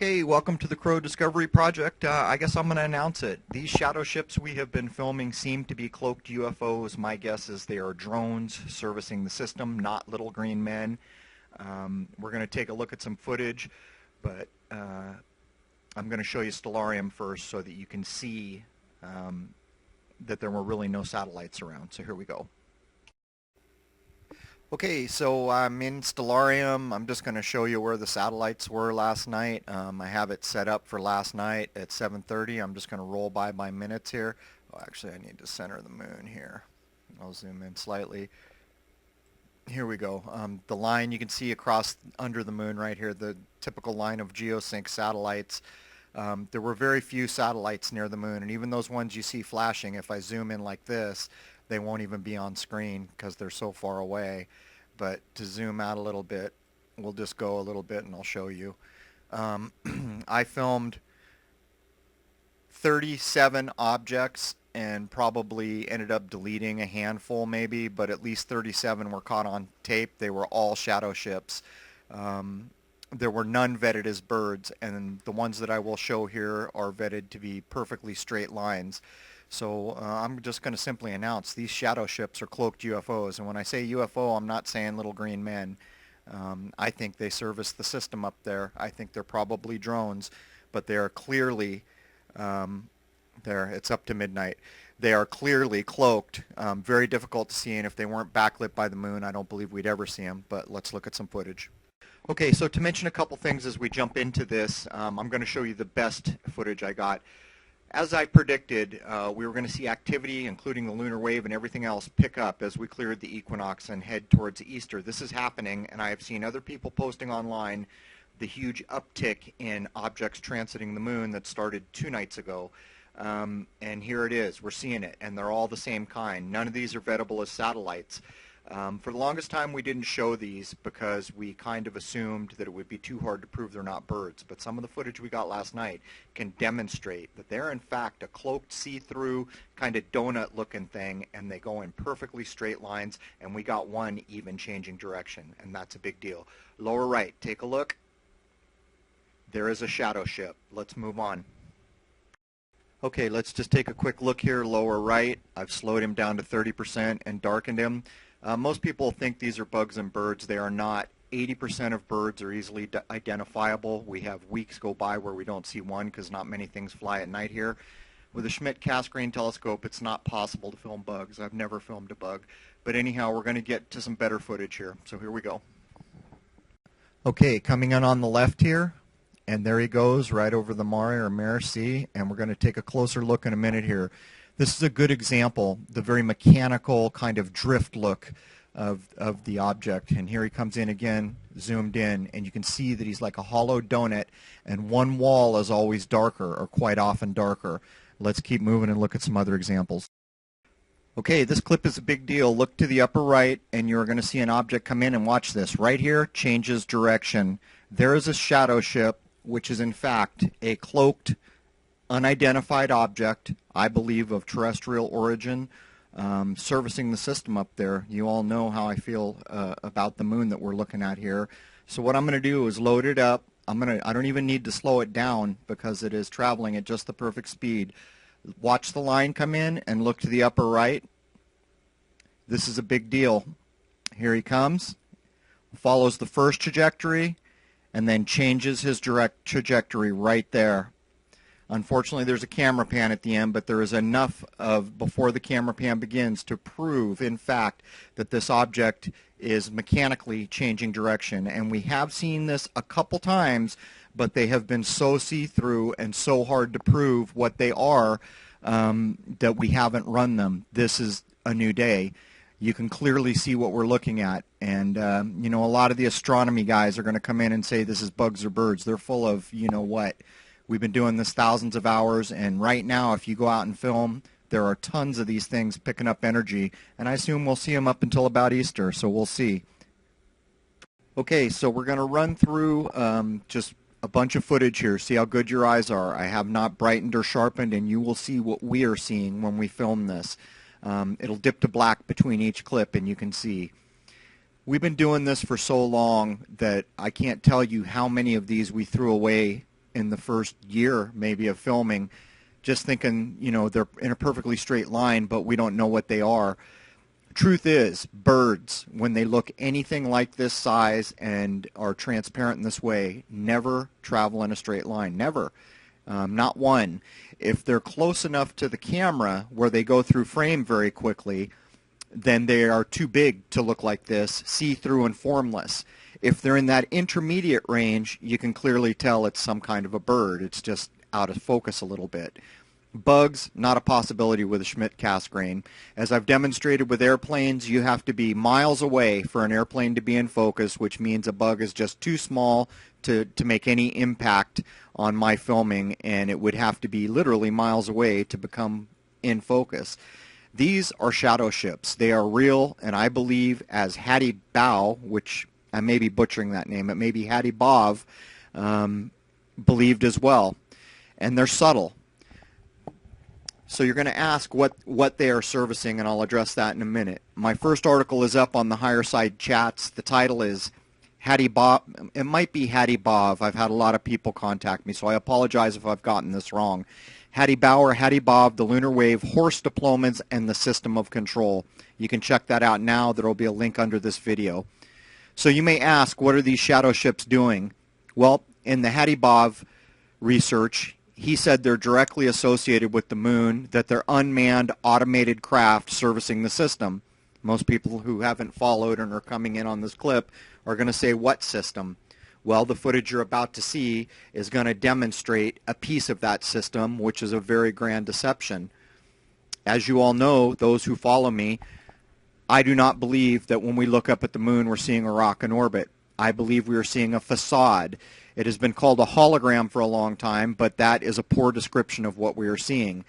Okay, welcome to the Crow Discovery Project. I guess I'm going to announce it. These shadow ships we have been filming seem to be cloaked UFOs. My guess is they are drones servicing the system, not little green men. We're going to take a look at some footage, but I'm going to show you Stellarium first so that you can see that there were really no satellites around. So here we go. Okay, so I'm in Stellarium. I'm just going to show you where the satellites were last night. I have it set up for last night at 7:30. I'm just going to roll by minutes here. Oh, actually, I need to center the moon here. I'll zoom in slightly. Here we go. The line you can see across under the moon right here, the typical line of geosync satellites. There were very few satellites near the moon, and even those ones you see flashing, if I zoom in like this, they won't even be on screen because they're so far away. But to zoom out a little bit, we'll just go a little bit and I'll show you. I filmed 37 objects and probably ended up deleting a handful maybe, but at least 37 were caught on tape. They were all shadow ships. There were none vetted as birds, and the ones that I will show here are vetted to be perfectly straight lines. So I'm just going to simply announce these shadow ships are cloaked UFOs. And when I say UFO, I'm not saying little green men. I think they service the system up there. I think they're probably drones, but they are clearly, it's up to midnight. They are clearly cloaked, very difficult to see, and if they weren't backlit by the moon, I don't believe we'd ever see them. But let's look at some footage. Okay, so to mention a couple things as we jump into this, I'm going to show you the best footage I got. As I predicted, we were going to see activity, including the lunar wave and everything else, pick up as we cleared the equinox and head towards Easter. This is happening, and I have seen other people posting online the huge uptick in objects transiting the moon that started 2 nights ago. And here it is. We're seeing it, and they're all the same kind. None of these are vettable as satellites. For the longest time, we didn't show these because we kind of assumed that it would be too hard to prove they're not birds. But some of the footage we got last night can demonstrate that they're, in fact, a cloaked, see-through, kind of donut-looking thing, and they go in perfectly straight lines, and we got one even changing direction, and that's a big deal. Lower right, take a look. There is a shadow ship. Let's move on. Okay, let's just take a quick look here. Lower right, I've slowed him down to 30% and darkened him. Most people think these are bugs and birds. They are not. 80% of birds are easily identifiable. We have weeks go by where we don't see one because not many things fly at night here. With a Schmidt Cassegrain telescope, it's not possible to film bugs. I've never filmed a bug. But anyhow, we're going to get to some better footage here. So here we go. Okay, coming in on the left here, and there he goes right over the Mare Sea, and we're going to take a closer look in a minute here. This is a good example, the very mechanical kind of drift look of the object. And here he comes in again, zoomed in, and you can see that he's like a hollow donut, and one wall is always darker, or quite often darker. Let's keep moving and look at some other examples. Okay, this clip is a big deal. Look to the upper right, and you're going to see an object come in, and watch this. Right here, changes direction. There is a shadow ship, which is in fact a cloaked, unidentified object, I believe of terrestrial origin, servicing the system up there. You all know how I feel about the moon that we're looking at here. So what I'm going to do is load it up. I don't even need to slow it down because it is traveling at just the perfect speed. Watch the line come in and look to the upper right. This is a big deal. Here he comes, follows the first trajectory, and then changes his direct trajectory right there. Unfortunately, there's a camera pan at the end, but there is enough of before the camera pan begins to prove, in fact, that this object is mechanically changing direction. And we have seen this a couple times, but they have been so see-through and so hard to prove what they are that we haven't run them. This is a new day. You can clearly see what we're looking at. And, you know, a lot of the astronomy guys are going to come in and say this is bugs or birds. They're full of you-know-what. We've been doing this thousands of hours, and right now, if you go out and film, there are tons of these things picking up energy, and I assume we'll see them up until about Easter, so we'll see. Okay, so we're going to run through just a bunch of footage here, see how good your eyes are. I have not brightened or sharpened, and you will see what we are seeing when we film this. It'll dip to black between each clip, and you can see. We've been doing this for so long that I can't tell you how many of these we threw away in the first year maybe of filming, just thinking, you know, they're in a perfectly straight line, but we don't know what they are. Truth is, birds, when they look anything like this size and are transparent in this way, never travel in a straight line. Never. Not one. If they're close enough to the camera where they go through frame very quickly, then they are too big to look like this, see-through and formless. If they're in that intermediate range, you can clearly tell it's some kind of a bird. It's just out of focus a little bit. Bugs, not a possibility with a Schmidt Cassegrain. As I've demonstrated with airplanes, you have to be miles away for an airplane to be in focus, which means a bug is just too small to make any impact on my filming, and it would have to be literally miles away to become in focus. These are Shadowships. They are real, and I believe, as Hattie Bow, which I may be butchering that name, it may be Hattie Bov, believed as well. And they're subtle. So you're going to ask what they are servicing, and I'll address that in a minute. My first article is up on the Higher Side Chats. The title is Hattie Bov. It might be Hattie Bov. I've had a lot of people contact me, so I apologize if I've gotten this wrong. Hattie Bauer, Hattie Bov, the Lunar Wave, Horse Diplomas, and the System of Control. You can check that out now. There will be a link under this video. So you may ask, what are these Shadowships doing? Well, in the Hattie Bov research, he said they're directly associated with the moon, that they're unmanned automated craft servicing the system. Most people who haven't followed and are coming in on this clip are going to say, what system? Well, the footage you're about to see is going to demonstrate a piece of that system, which is a very grand deception. As you all know, those who follow me, I do not believe that when we look up at the moon we're seeing a rock in orbit. I believe we are seeing a facade. It has been called a hologram for a long time, but that is a poor description of what we are seeing.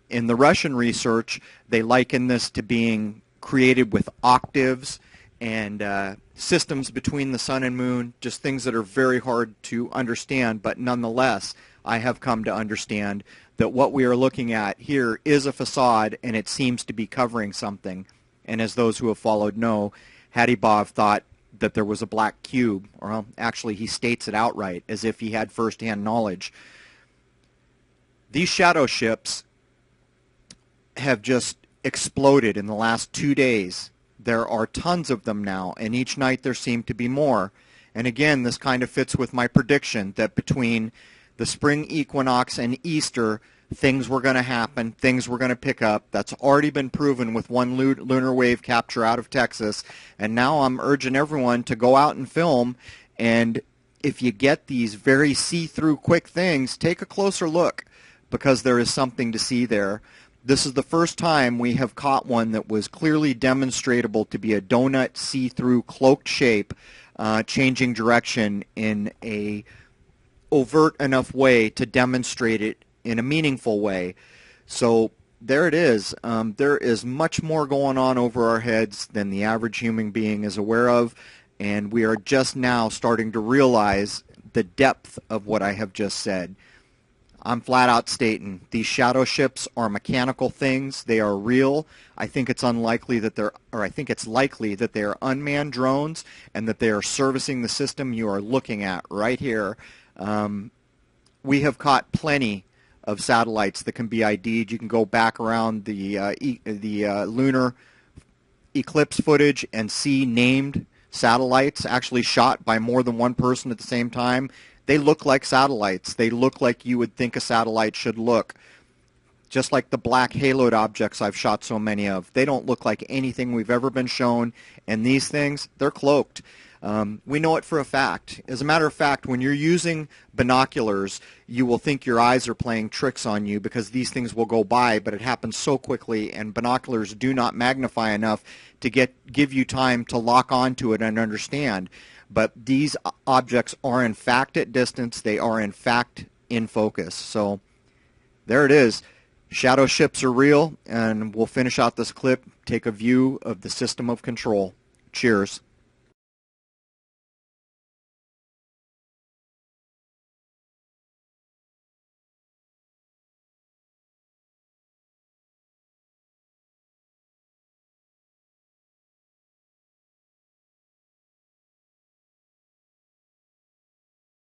In the Russian research, they liken this to being created with octaves and systems between the sun and moon, just things that are very hard to understand, but nonetheless, I have come to understand that what we are looking at here is a facade, and it seems to be covering something. And as those who have followed know, Hattie Bov thought that there was a black cube, or actually he states it outright, as if he had first-hand knowledge. These Shadowships have just exploded in the last 2 days. There are tons of them now, and each night there seem to be more. And again, this kind of fits with my prediction that between the spring equinox and Easter, things were going to happen, things were going to pick up. That's already been proven with one lunar wave capture out of Texas. And now I'm urging everyone to go out and film. And if you get these very see-through quick things, take a closer look, because there is something to see there. This is the first time we have caught one that was clearly demonstrable to be a donut see-through cloaked shape, changing direction in a overt enough way to demonstrate it in a meaningful way. So there it is. There is much more going on over our heads than the average human being is aware of, and we are just now starting to realize the depth of what I have just said. I'm flat out stating these Shadowships are mechanical things. They are real. I think it's unlikely that I think it's likely that they are unmanned drones and that they are servicing the system you are looking at right here. We have caught plenty of satellites that can be ID'd. You can go back around the lunar eclipse footage and see named satellites actually shot by more than one person at the same time. They look like satellites. They look like you would think a satellite should look. Just like the black haloed objects I've shot so many of. They don't look like anything we've ever been shown, and these things, they're cloaked. We know it for a fact. As a matter of fact, when you're using binoculars, you will think your eyes are playing tricks on you because these things will go by, but it happens so quickly, and binoculars do not magnify enough to give you time to lock onto it and understand. But these objects are in fact at distance. They are in fact in focus. So there it is. Shadowships are real, and we'll finish out this clip, take a view of the system of control. Cheers.